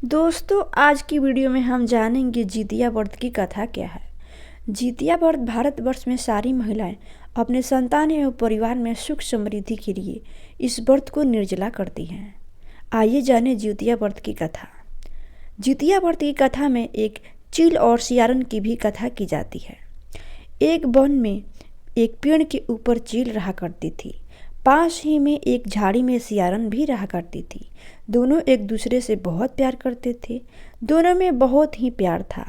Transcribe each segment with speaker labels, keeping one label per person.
Speaker 1: दोस्तों, आज की वीडियो में हम जानेंगे जितिया व्रत की कथा क्या है। जितिया व्रत भारतवर्ष में सारी महिलाएं अपने संतान एवं परिवार में सुख समृद्धि के लिए इस व्रत को निर्जला करती हैं। आइए जानें जितिया व्रत की कथा। जितिया व्रत की कथा में एक चील और सियारन की भी कथा की जाती है। एक वन में एक पेड़ के ऊपर चील रहा करती थी। पास ही में एक झाड़ी में सियारन भी रहा करती थी। दोनों एक दूसरे से बहुत प्यार करते थे। दोनों में बहुत ही प्यार था।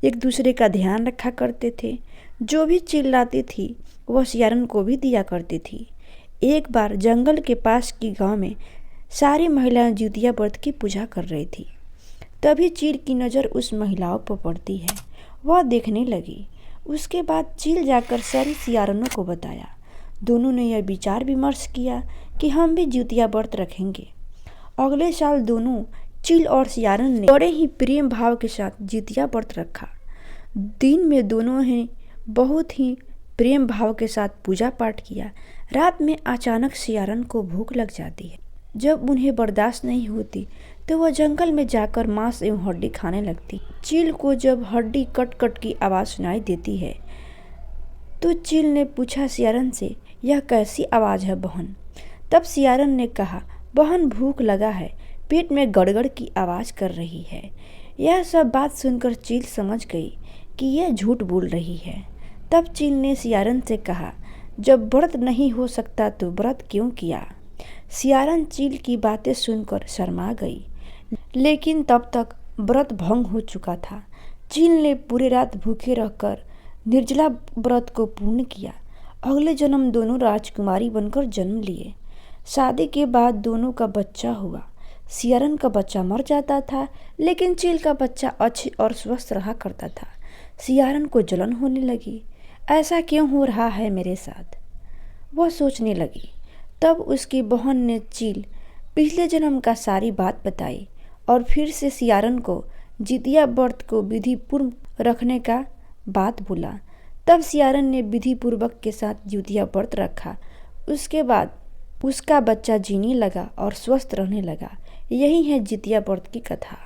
Speaker 1: एक दूसरे का ध्यान रखा करते थे। जो भी चील लाती थी वह सियारन को भी दिया करती थी। एक बार जंगल के पास की गांव में सारी महिलाएं जितिया व्रत की पूजा कर रही थी। तभी चील की नज़र उस महिलाओं पर पड़ती है। वह देखने लगी। उसके बाद चील जाकर सारी सियारनों को बताया। दोनों ने यह विचार विमर्श किया कि हम भी जितिया व्रत रखेंगे। अगले साल दोनों चील और सियारन ने बड़े ही प्रेम भाव के साथ जितिया व्रत रखा। दिन में दोनों ने बहुत ही प्रेम भाव के साथ पूजा पाठ किया। रात में अचानक सियारन को भूख लग जाती है। जब उन्हें बर्दाश्त नहीं होती तो वह जंगल में जाकर मांस एवं हड्डी खाने लगती। चील को जब हड्डी कट कट की आवाज़ सुनाई देती है तो चील ने पूछा सियारन से, यह कैसी आवाज़ है बहन? तब सियारन ने कहा, बहन भूख लगा है, पेट में गड़गड़ की आवाज़ कर रही है। यह सब बात सुनकर चील समझ गई कि यह झूठ बोल रही है। तब चील ने सियारन से कहा, जब व्रत नहीं हो सकता तो व्रत क्यों किया? सियारन चील की बातें सुनकर शर्मा गई, लेकिन तब तक व्रत भंग हो चुका था। चील ने पूरी रात भूखे रहकर निर्जला व्रत को पूर्ण किया। अगले जन्म दोनों राजकुमारी बनकर जन्म लिए। शादी के बाद दोनों का बच्चा हुआ। सियारन का बच्चा मर जाता था, लेकिन चील का बच्चा अच्छे और स्वस्थ रहा करता था। सियारन को जलन होने लगी। ऐसा क्यों हो रहा है मेरे साथ? वह सोचने लगी। तब उसकी बहन ने चील पिछले जन्म का सारी बात बताई और फिर से सियारन को जितिया व्रत को विधिपूर्व रखने का बात बोला। तब सियारन ने विधि पूर्वक के साथ जितिया व्रत रखा। उसके बाद उसका बच्चा जीने लगा और स्वस्थ रहने लगा। यही है जितिया व्रत की कथा।